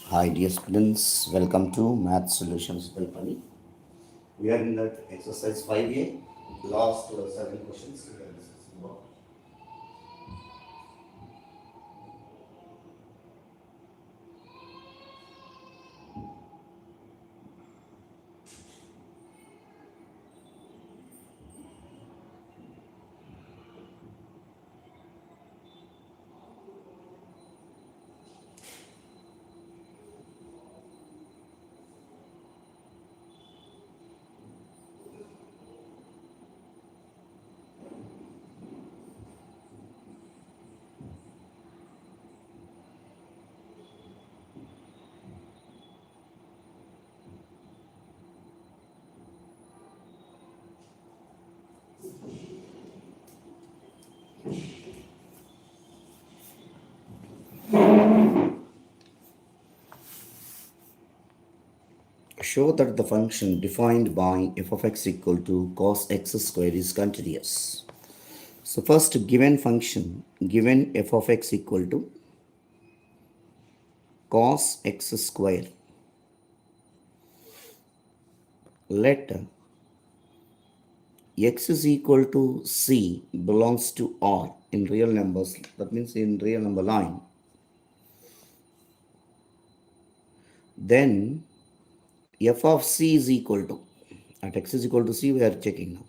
Hi dear students, welcome to Math Solutions Company. We are in that exercise 5A, last 7 questions we are discussing about. Show that the function defined by f of x equal to cos x square is continuous. So first given function, given f of x equal to cos x square, let x is equal to c belongs to R in real numbers, that means in real number line. Then f of c is equal to, at x is equal to c we are checking now.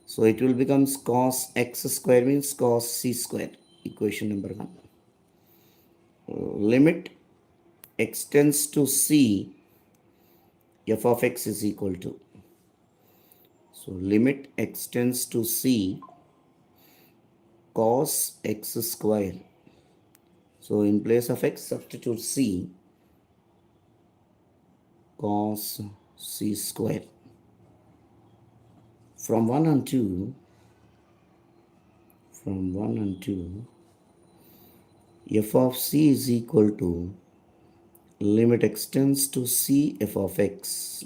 So it will become cos x square means cos c square, equation number 1. Limit x tends to c, f of x is equal to. So limit x tends to c cos x square. So in place of x substitute c cos c square. From 1 and 2, f of c is equal to limit x tends to c f of x.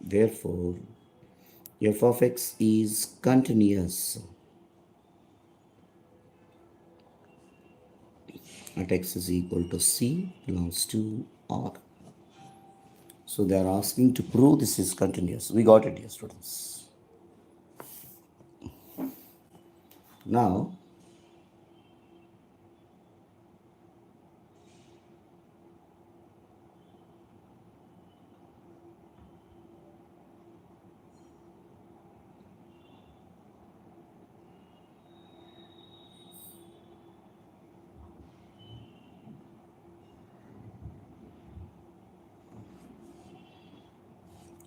Therefore, f of x is continuous at x is equal to c belongs to R. So they are asking to prove this is continuous. We got it, dear students. Now,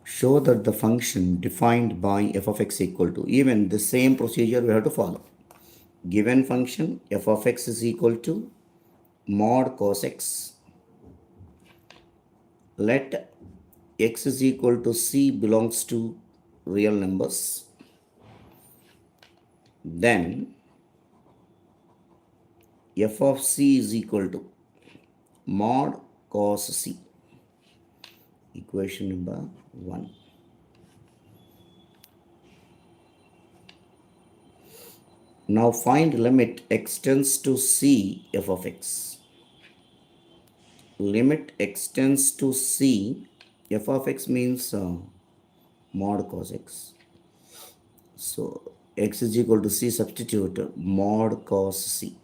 show that the function defined by f of x equal to, even the same procedure we have to follow. Given function f of x is equal to mod cos x. Let x is equal to c belongs to real numbers. Then f of c is equal to mod cos c. Equation number 1. Now find limit x tends to c f of x. Limit x tends to c f of x means mod cos x. So x is equal to c, substitute mod cos c.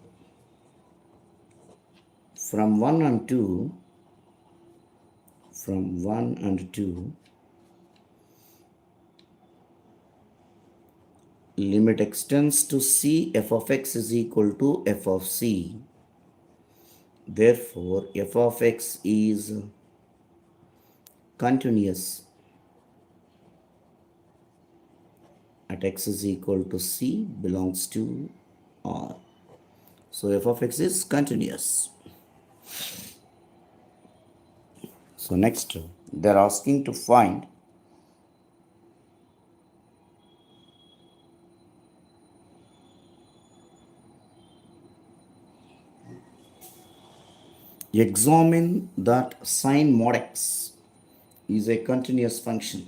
From 1 and 2, limit x tends to c f of x is equal to f of c. Therefore, f of x is continuous at x is equal to c belongs to R. So f of x is continuous. So next, they're asking to find examine that sine mod x is a continuous function.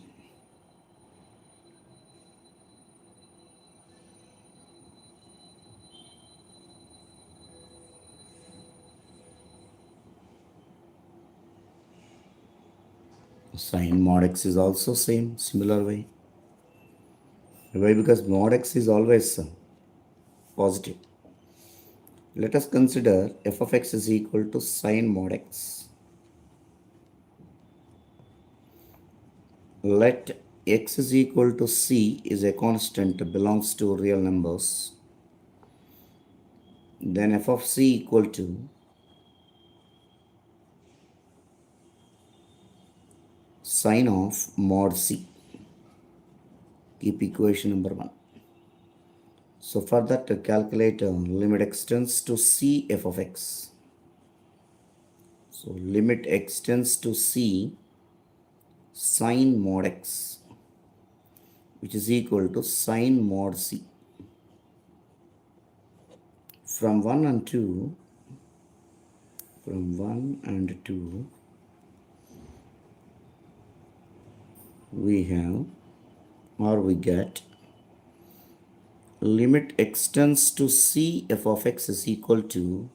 Sin mod x is also similar way. Why? Because mod x is always positive. Let us consider f of x is equal to sin mod x. Let x is equal to c is a constant belongs to real numbers. Then f of c equal to sin of mod c. Keep equation number 1. So for that, to calculate limit extends to c f of x. So limit extends to c sin mod x, which is equal to sin mod c. From 1 and 2, we have, or we get, limit extends to c f of x is equal to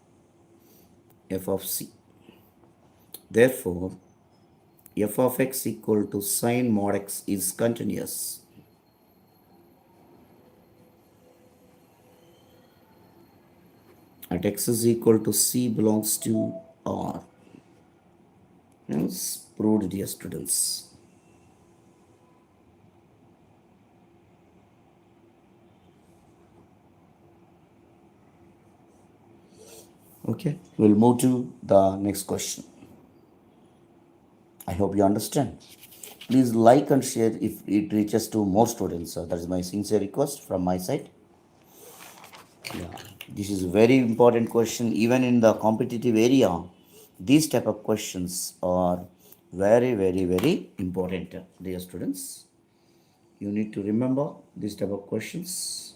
f of c. Therefore, f of x equal to sin mod x is continuous. At x is equal to c belongs to R. Hence, proved, dear students. Okay, we'll move to the next question. I hope you understand. Please like and share if it reaches to more students. That is my sincere request from my side. Yeah, this is a very important question. Even in the competitive area, these type of questions are very, very, very important, dear students. You need to remember these type of questions.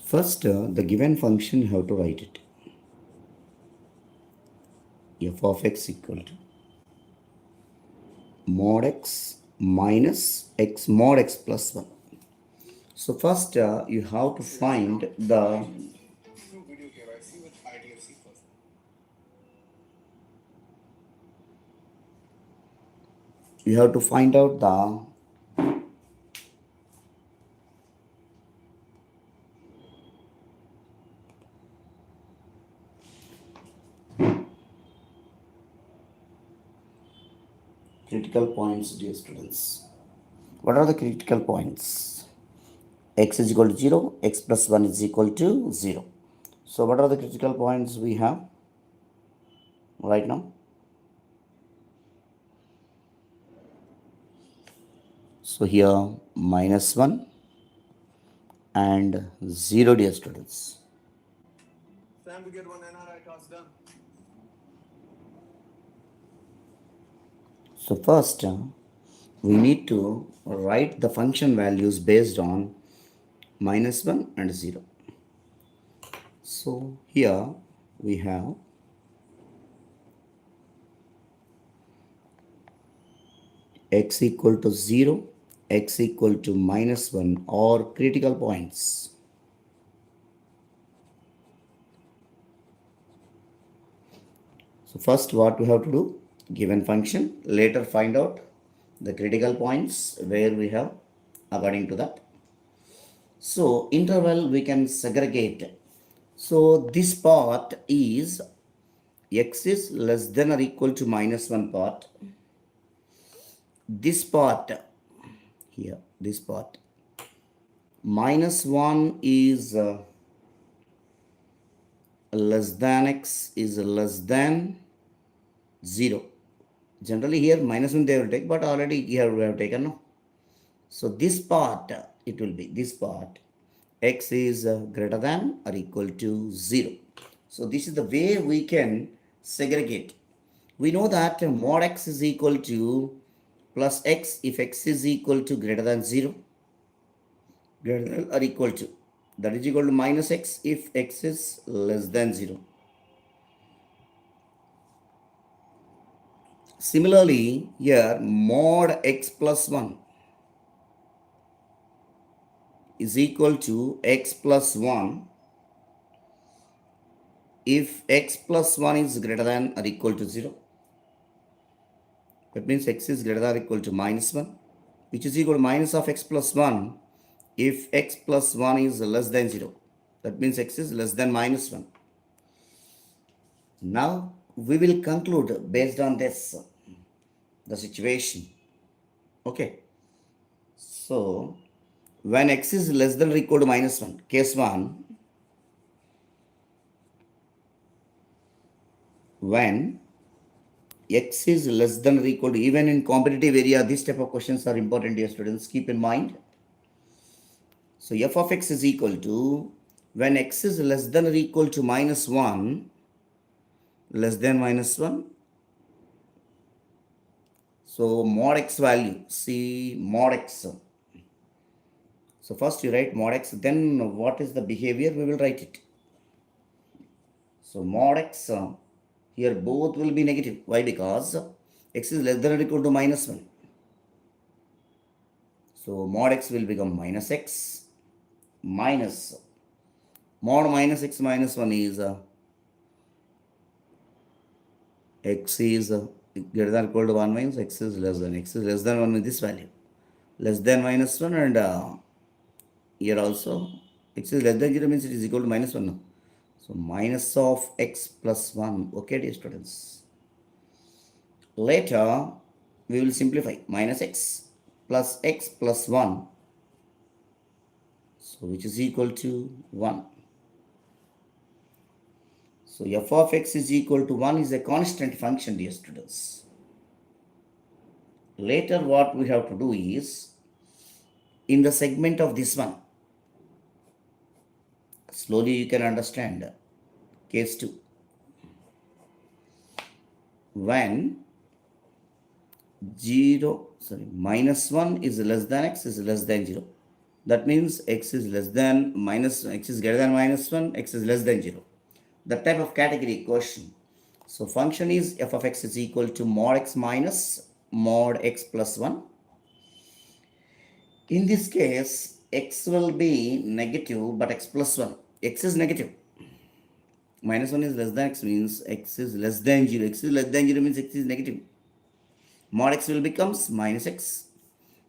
First, the given function, you have to write it. F of x equal to mod x minus x mod x plus 1. So first, you have to find the you have to find out the critical points, dear students. What are the critical points? X is equal to 0, x plus 1 is equal to 0. So what are the critical points we have right now? So here minus 1 and 0, dear students. Time to get one NRI toss done. So first, we need to write the function values based on minus 1 and 0. So here we have x equal to 0, x equal to minus 1 or critical points. So first what we have to do, given function, later find out the critical points where we have according to that. So interval we can segregate. So this part is x is less than or equal to minus 1 part. This part here, this part minus 1 is less than x is less than 0. Generally here minus 1 they will take, but already here we have taken, no? So this part, it will be this part, x is greater than or equal to 0. So this is the way we can segregate. We know that mod x is equal to plus x if x is equal to greater than 0, greater than or equal to, that is equal to minus x if x is less than 0. Similarly, here mod x plus 1 is equal to x plus 1 if x plus 1 is greater than or equal to 0. That means x is greater than or equal to minus 1, which is equal to minus of x plus 1 if x plus 1 is less than 0. That means x is less than minus 1. Now we will conclude based on this the situation. Okay. So when x is less than or equal to minus 1, case 1, when x is less than or equal to, even in competitive area, these type of questions are important, dear students, keep in mind. So f of x is equal to, when x is less than or equal to minus 1, less than minus 1, so mod x value, see mod x. So first you write mod x, then what is the behavior, we will write it. So mod x, here both will be negative. Why? Because x is less than or equal to minus 1. So mod x will become minus x minus mod minus x minus 1 is x is greater than or equal to 1 means x is less than. X is less than 1 with this value. Less than minus 1, and here also x is less than 0 means it is equal to minus 1 now. So minus of x plus 1. Okay, dear students. Later we will simplify minus x plus 1. So which is equal to 1. So f of x is equal to 1 is a constant function, dear students. Later what we have to do is, in the segment of this one, slowly you can understand. Case 2. When minus 1 is less than x is less than 0. That means x is less than minus, x is greater than minus 1, x is less than 0. That type of category question. So function is f of x is equal to mod x minus mod x plus 1. In this case, x will be negative, but x plus 1. X is negative. Minus 1 is less than x means x is less than 0. X is less than 0 means x is negative. Mod x will becomes minus x.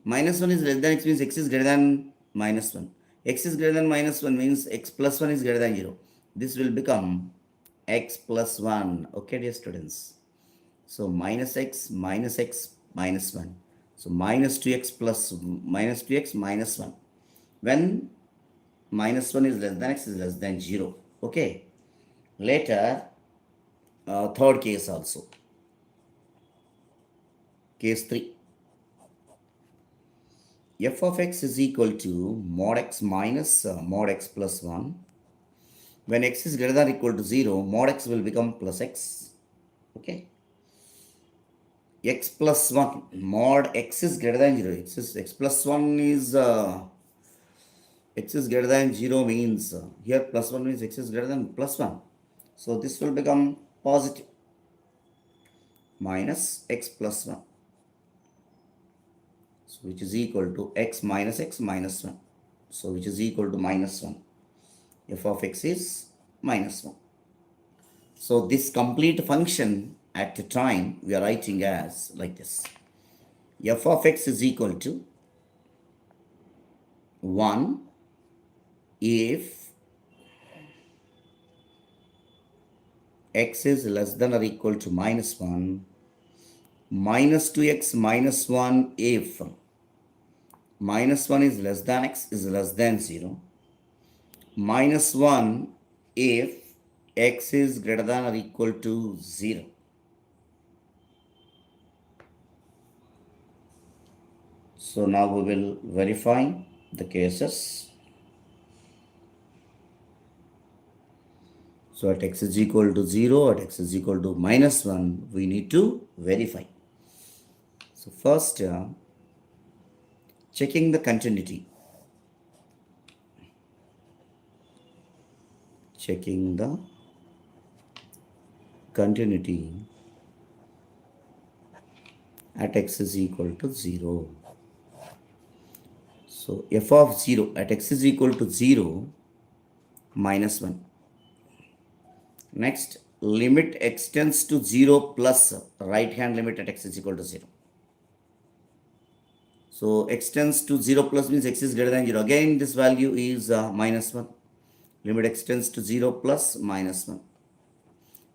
Minus 1 is less than x means x is greater than minus 1. X is greater than minus 1 means x plus 1 is greater than 0. This will become x plus 1. Okay, dear students. So minus x minus 1. So minus 2x plus minus 2x minus 1. When minus 1 is less than x is less than 0. Okay. Later, third case also. Case 3. F of x is equal to mod x minus mod x plus 1. When x is greater than or equal to 0, mod x will become plus x. Okay. X plus 1, mod x is greater than 0. X plus 1 is x is greater than 0 means here plus 1 means x is greater than plus 1. So this will become positive minus x plus 1. So which is equal to x minus 1. So which is equal to minus 1. F of x is minus 1. So this complete function at the time we are writing as like this. F of x is equal to 1 if x is less than or equal to minus 1, minus 2x minus 1 if minus 1 is less than x is less than 0, minus 1 if x is greater than or equal to 0. So now we will verify the cases. So at x is equal to 0, at x is equal to minus 1, we need to verify. So first, checking the continuity. Checking the continuity at x is equal to 0. So f of 0 at x is equal to 0 minus 1. Next, limit extends to 0 plus right hand limit at x is equal to 0. So extends to 0 plus means x is greater than 0. Again, this value is minus 1. Limit extends to 0 plus minus 1.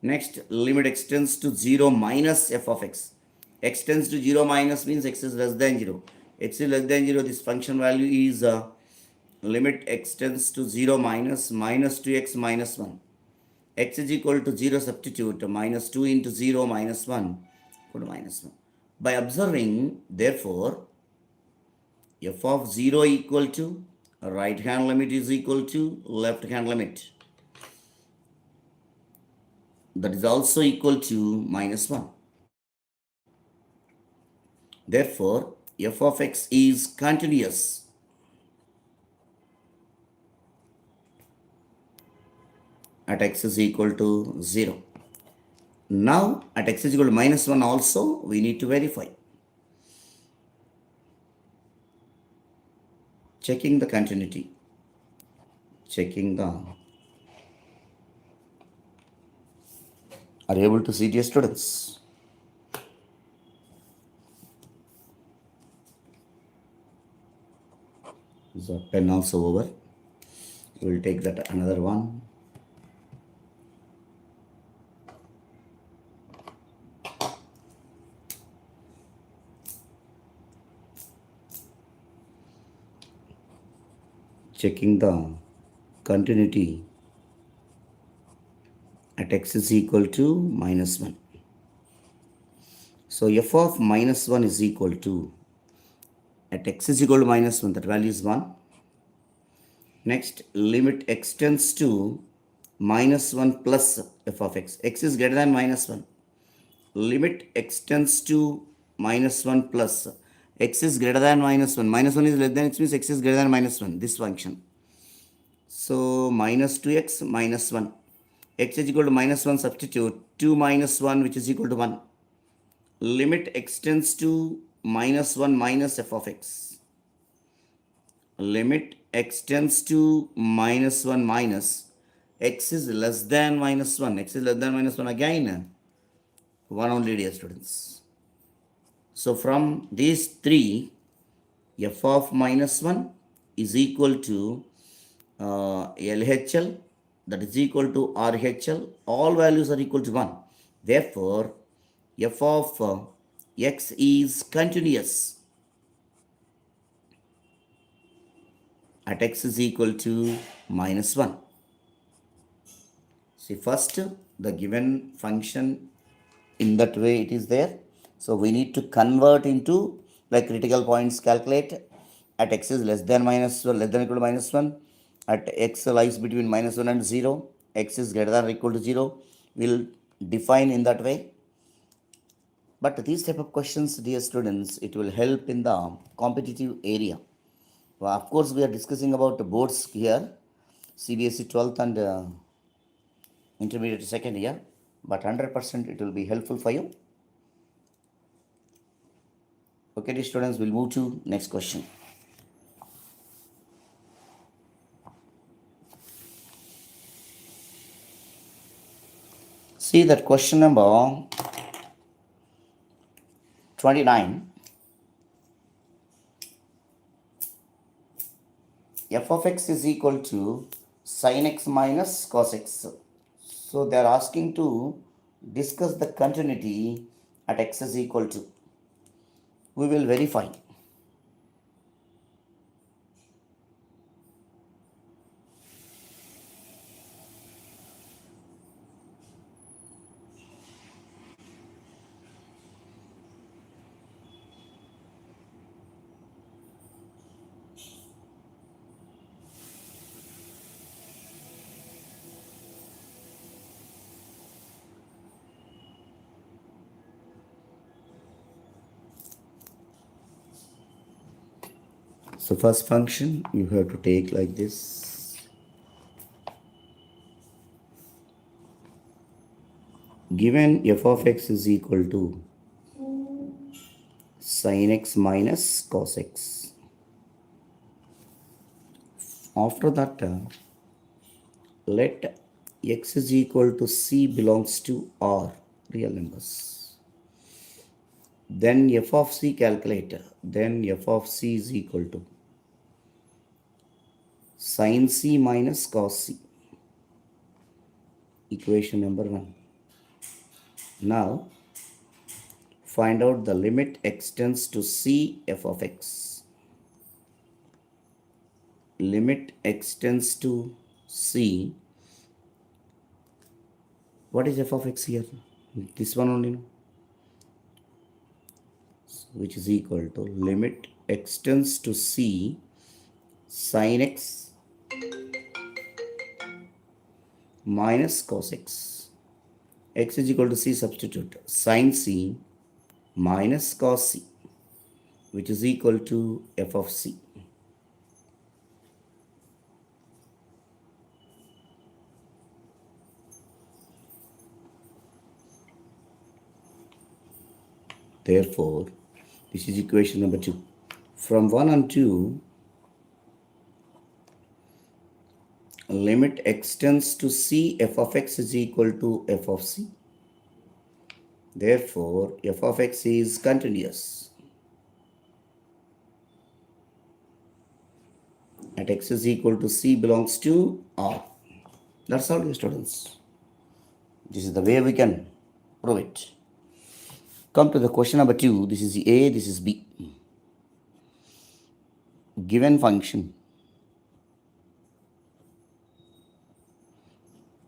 Next, limit extends to 0 minus f of x. Extends to 0 minus means x is less than 0. X is less than 0, this function value is limit extends to 0 minus 2x minus 1. X is equal to 0, substitute minus 2 into 0 minus 1 equal to minus 1. By observing, therefore, f of 0 equal to right hand limit is equal to left hand limit. That is also equal to minus 1. Therefore, f of x is continuous at x is equal to 0. Now, at x is equal to minus 1 also, we need to verify. Checking the continuity. Checking the... Are you able to see, dear students? Is the pen also over? We will take that another one. Checking the continuity at x is equal to minus 1. So f of minus 1 is equal to, at x is equal to minus 1, that value is 1. Next, limit extends to minus 1 plus f of x. X is greater than minus 1. Limit extends to minus 1 plus x is greater than minus 1. Minus 1 is less than x means x is greater than minus 1, this function. So minus 2x minus 1. X is equal to minus 1, substitute 2 minus 1 which is equal to 1. Limit extends to minus 1 minus f of x. Limit extends to minus 1 minus x is less than minus 1. X is less than minus 1 again. 1 only, dear students. So from these three, f of minus 1 is equal to LHL, that is equal to RHL. All values are equal to 1. Therefore, f of x is continuous at x is equal to minus 1. See, first, the given function in that way it is there. So we need to convert into like critical points calculate at x is less than minus 1, less than or equal to minus 1. At x lies between minus 1 and 0. X is greater than or equal to 0. We'll define in that way. But these type of questions, dear students, it will help in the competitive area. Well, of course, we are discussing about the boards here, CBSE 12th and intermediate second year, but 100% it will be helpful for you. Okay, dear students, we'll move to next question. See that question number 29. F of x is equal to sin x minus cos x. So they are asking to discuss the continuity at x is equal to. We will verify. So first function you have to take like this. Given f of x is equal to sin x minus cos x. After that, let x is equal to c belongs to R, real numbers. Then f of c calculator. Then f of c is equal to sin c minus cos c. Equation number 1. Now, find out the limit x tends to c f of x. Limit x tends to c. What is f of x here? This one only, no? Which is equal to limit x tends to c sin x minus cos x. X is equal to c, substitute sin c minus cos c, which is equal to f of c. Therefore, this is equation number 2. From 1 and 2, limit x tends to c f of x is equal to f of c. Therefore, f of x is continuous at x is equal to c belongs to R. That's all, students. This is the way we can prove it. Come to the question number 2. This is A, this is B. Given function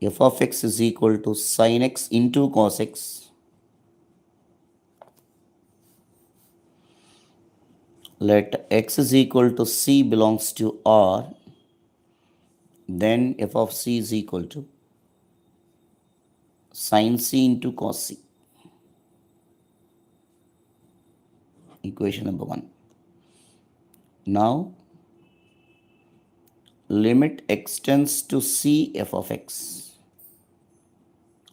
f of x is equal to sin x into cos x. Let x is equal to c belongs to R. Then f of c is equal to sin c into cos c. Equation number 1. Now, limit x tends to c f of x.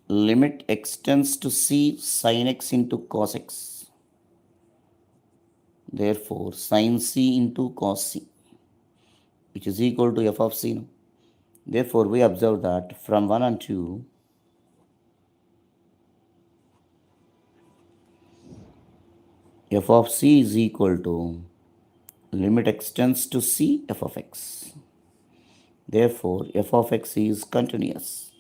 Limit x tends to c sin x into cos x. Therefore, sin c into cos c, which is equal to f of c. No? Therefore, we observe that from 1 and 2, f of c is equal to limit x tends to c f of x. Therefore, f of x is continuous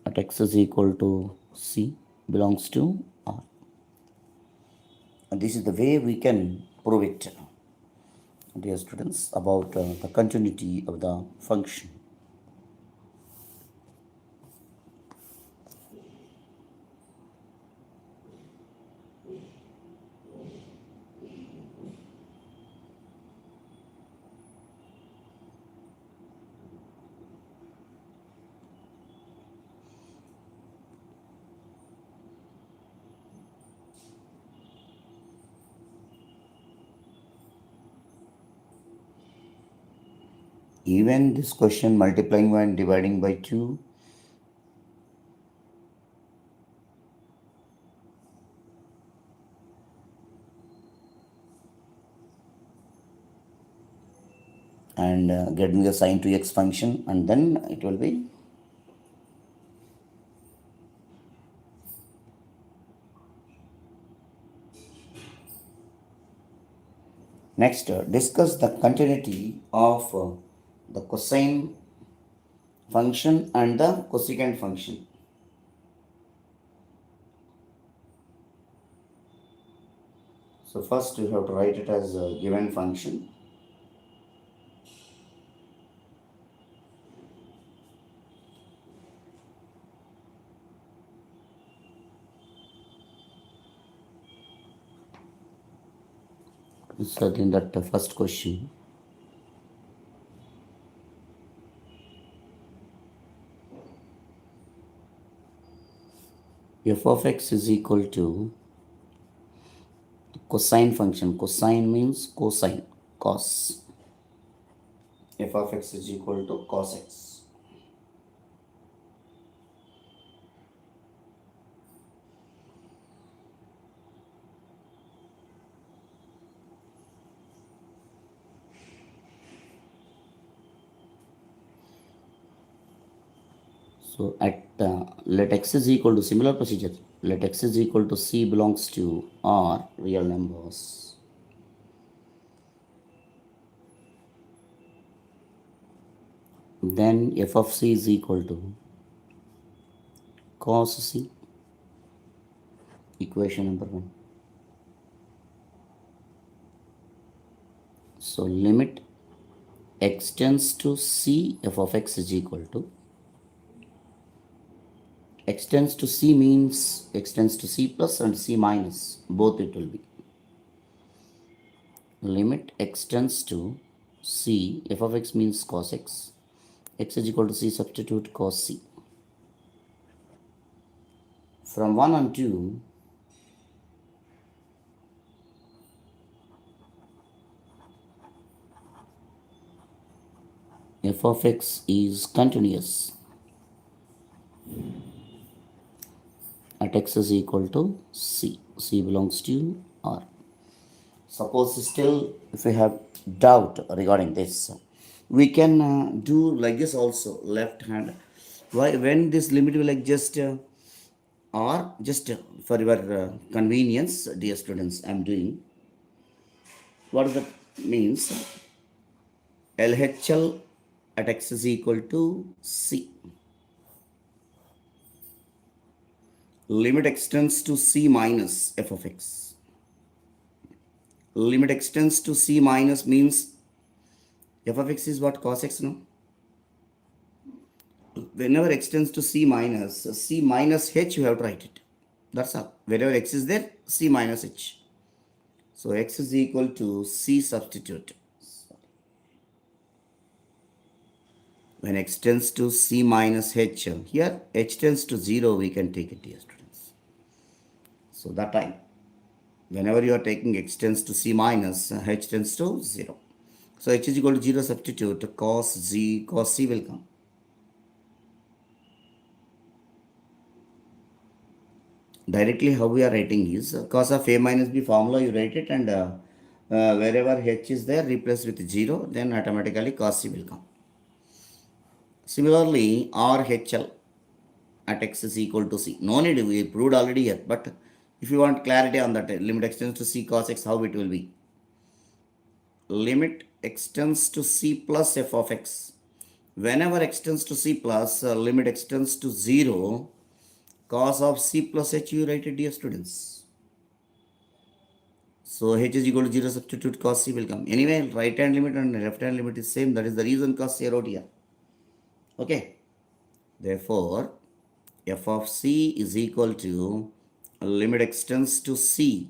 at x is equal to c belongs to R. And this is the way we can prove it, dear students, about the continuity of the function. Even this question multiplying by and dividing by 2, and getting the sin 2x function, and then it will be next. Discuss the continuity of the cosine function and the cosecant function. So first you have to write it as a given function. So in that first question, f of x is equal to cosine function. Cosine means cosine, cos. F of x is equal to cos x. So at let x is equal to similar procedure. Let x is equal to c belongs to R real numbers. Then f of c is equal to cos c. Equation number 1. So limit x tends to c, f of x is equal to, x tends to c means x tends to c plus and c minus, both it will be. Limit x tends to c, f of x means cos x is equal to c, substitute cos c. From 1 and 2, f of x is continuous at x is equal to c. C belongs to R. Suppose still if we have doubt regarding this, we can do like this also, left hand. Why when this limit will like just or just for your convenience, dear students, I am doing what that means. LHL at x is equal to c. Limit extends to c minus f of x. Limit extends to c minus means f of x is what, cos x, no? Whenever x tends to c minus h, you have to write it. That's all. Wherever x is there, c minus h. So x is equal to c, substitute. When x tends to c minus h, here h tends to 0, we can take it, dear students. So that time, whenever you are taking x tends to c minus, h tends to 0. So h is equal to 0, substitute cos z, cos c will come. Directly how we are writing is cos of a minus b formula, you write it, and wherever h is there, replace with 0, then automatically cos c will come. Similarly, RHL at x is equal to c. No need, we proved already here, but if you want clarity on that, limit extends to c cos x, how it will be? Limit extends to c plus f of x. Whenever extends to c plus, limit extends to 0, cos of c plus h, you write it, dear students. So h is equal to 0, substitute cos c will come. Anyway, right hand limit and left hand limit is same. That is the reason cos c wrote here. Okay. Therefore, f of c is equal to limit extends to c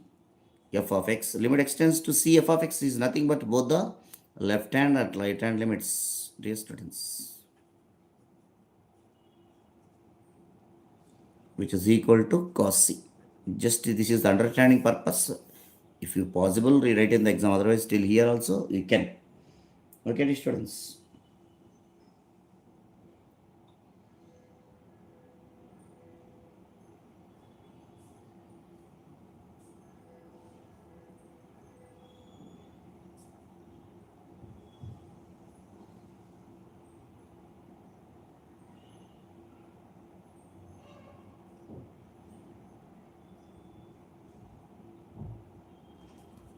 f of x. Limit extends to c f of x is nothing but both the left hand and right hand limits, dear students, which is equal to cos c. Just this is the understanding purpose. If you possible, rewrite in the exam. Otherwise, still here also you can. Okay, dear students.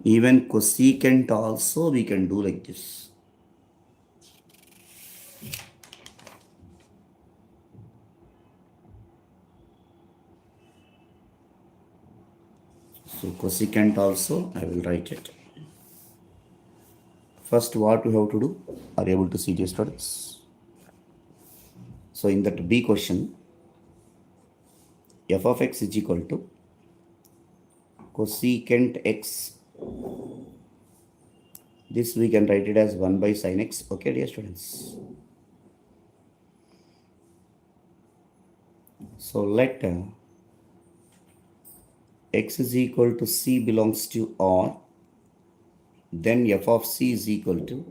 Even cosecant also we can do like this. So cosecant also I will write it. First, what we have to do, are able to see, dear students. So in that B question, f of x is equal to cosecant x. This we can write it as 1 by sin x. Okay, dear students. So let x is equal to c belongs to R, then f of c is equal to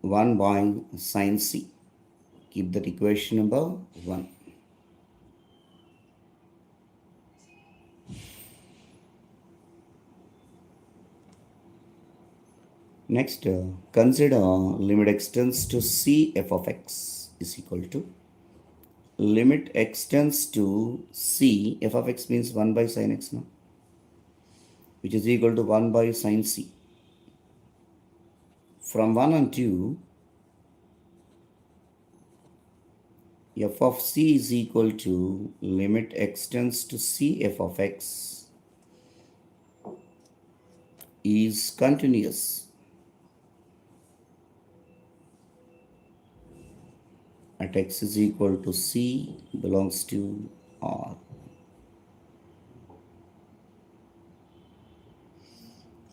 1 by sine c. Keep that equation number 1. Next, consider limit extends to c f of x is equal to limit extends to c f of x means 1 by sine x now, which is equal to 1 by sine c. From 1 and 2, f of c is equal to limit extends to c f of x is continuous at x is equal to c belongs to R.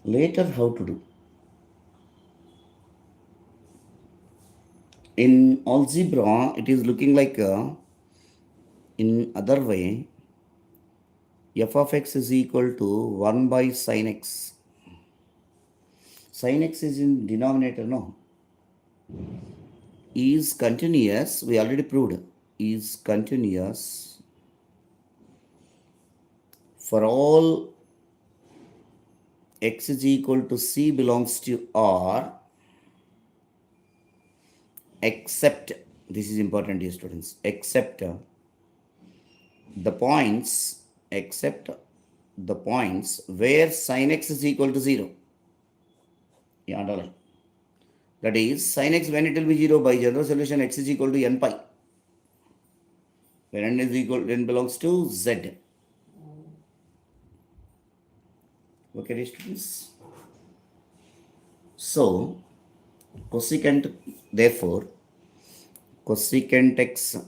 Later, how to do? In algebra, it is looking like in other way, f of x is equal to 1 by sine x. Sine x is in denominator, no? Is continuous, we already proved, is continuous for all x is equal to c belongs to R, except, this is important dear students, except the points, except the points where sine x is equal to 0. Yeah, underline. That is, sine x when it will be 0 by general solution x is equal to n pi. When n is equal, n belongs to z. Okay, students. So, cosecant, therefore, cosecant x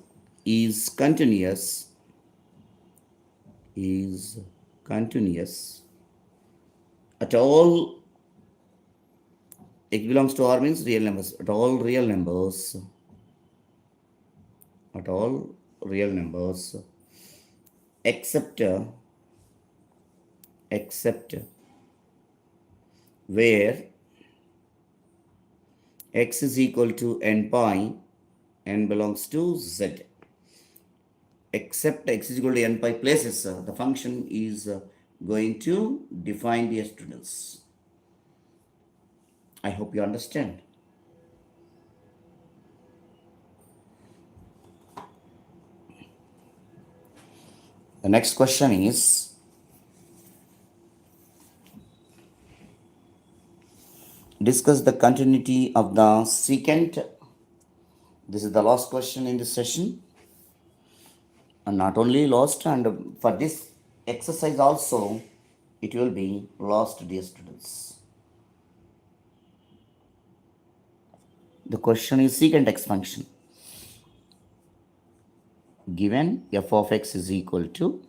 is continuous at all x belongs to R means real numbers, at all real numbers, except where x is equal to n pi, n belongs to z. Except x is equal to n pi places, the function is going to define the students. I hope you understand. The next question is, discuss the continuity of the secant. This is the last question in this session. And not only last, and for this exercise also, it will be lost, dear students. The question is secant x function. Given f of x is equal to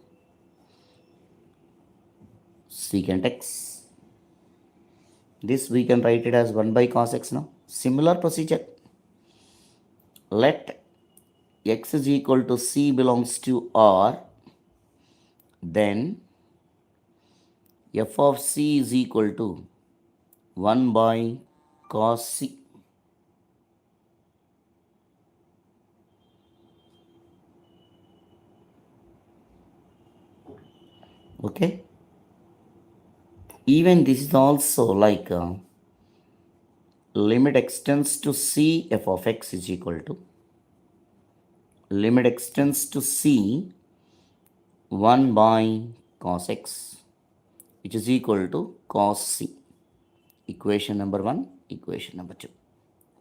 secant x. This we can write it as 1 by cos x now. Similar procedure. Let x is equal to c belongs to R, then f of c is equal to 1 by cos c. Okay. Even this is also like limit extends to c f of x is equal to limit extends to c 1 by cos x, which is equal to cos c. Equation number 1, equation number 2.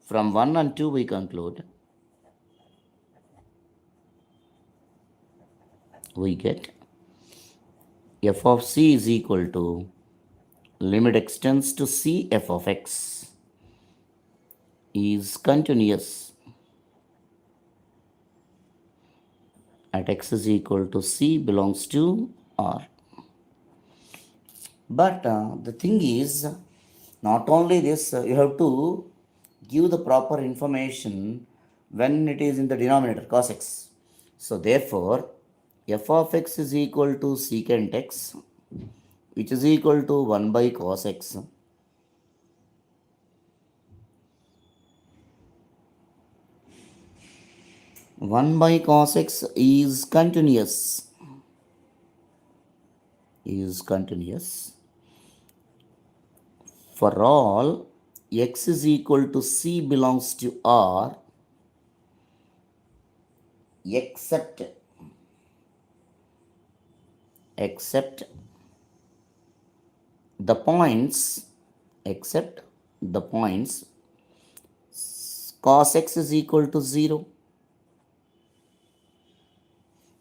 From 1 and 2 we conclude, we get f of c is equal to limit extends to c f of x is continuous at x is equal to c belongs to R. But the thing is, not only this, you have to give the proper information when it is in the denominator cos x. So therefore, f of x is equal to secant x, which is equal to 1 by cos x. 1 by cos x is continuous. For all x is equal to c belongs to R, except the points cos x is equal to 0.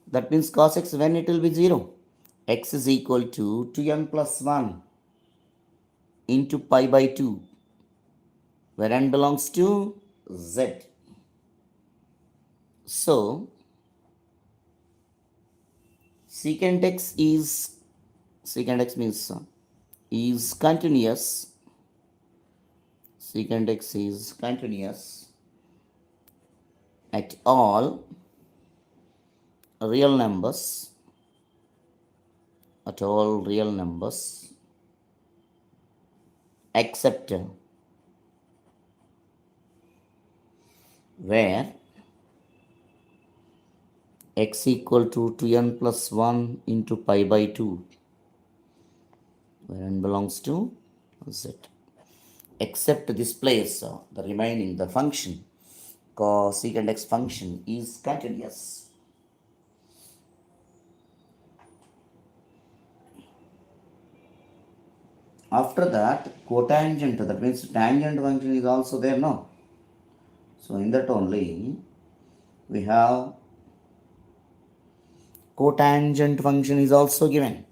That means cos x, when it will be 0? X is equal to 2n plus 1 into pi by 2, where n belongs to z. So, secant x means is continuous. Secant x is continuous at all real numbers, except where x equal to 2n plus 1 into pi by 2, where n belongs to z. Except this place, the remaining, the function, cosecant x function is continuous. After that, cotangent, that means tangent function is also there, no? So in that only, we have cotangent function is also given.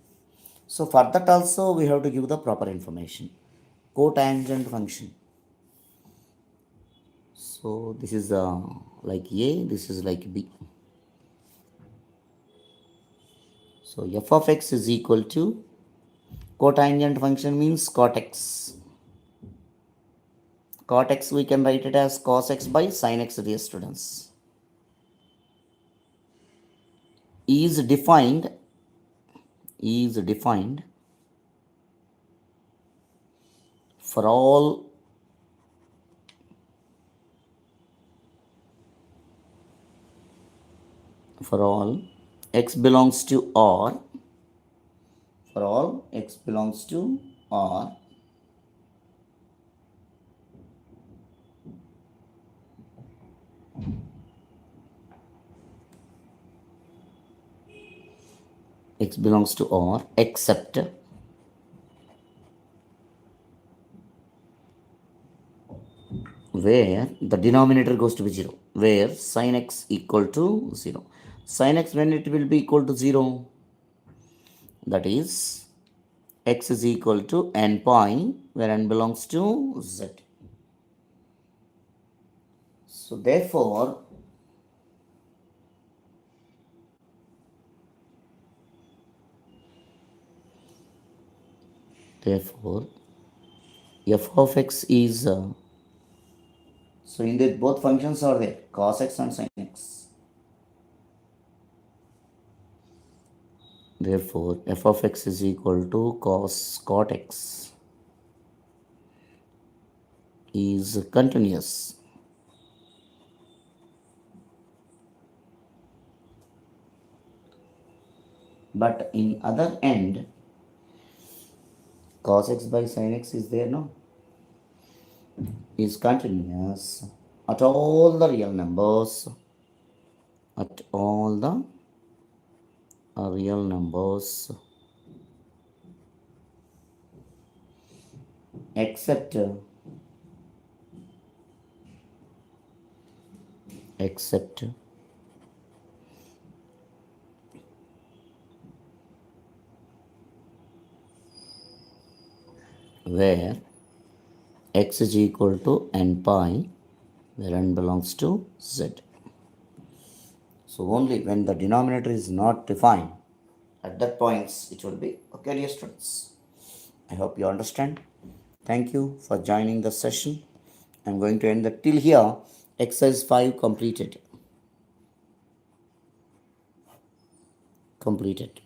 So for that also, we have to give the proper information. Cotangent function. So this is like A, this is like B. So f of x is equal to cotangent function means cot x. Cot x we can write it as cos x by sin x, dear students. Is defined for all x belongs to R, except where the denominator goes to be 0, where sin x equal to 0. Sin x, when it will be equal to 0, that is x is equal to n pi, where n belongs to z. So therefore, f of x is so in that both functions are there, cos x and sin x. Therefore, f of x is equal to cot x is continuous. But in other end, cos x by sin x is there, no? Is continuous at all the real numbers, except where x is equal to n pi, where n belongs to z. So only when the denominator is not defined, at that points it will be okay, dear students. I hope you understand. Thank you for joining the session. I'm going to end the till here. Exercise 5 completed. completed.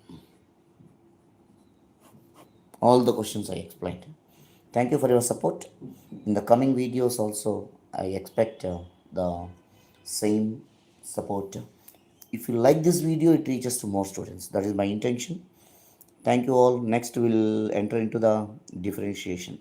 All the questions I explained. Thank you for your support. In the coming videos also, I expect the same support. If you like this video, it reaches to more students. That is my intention. Thank you all. Next, we'll enter into the differentiation.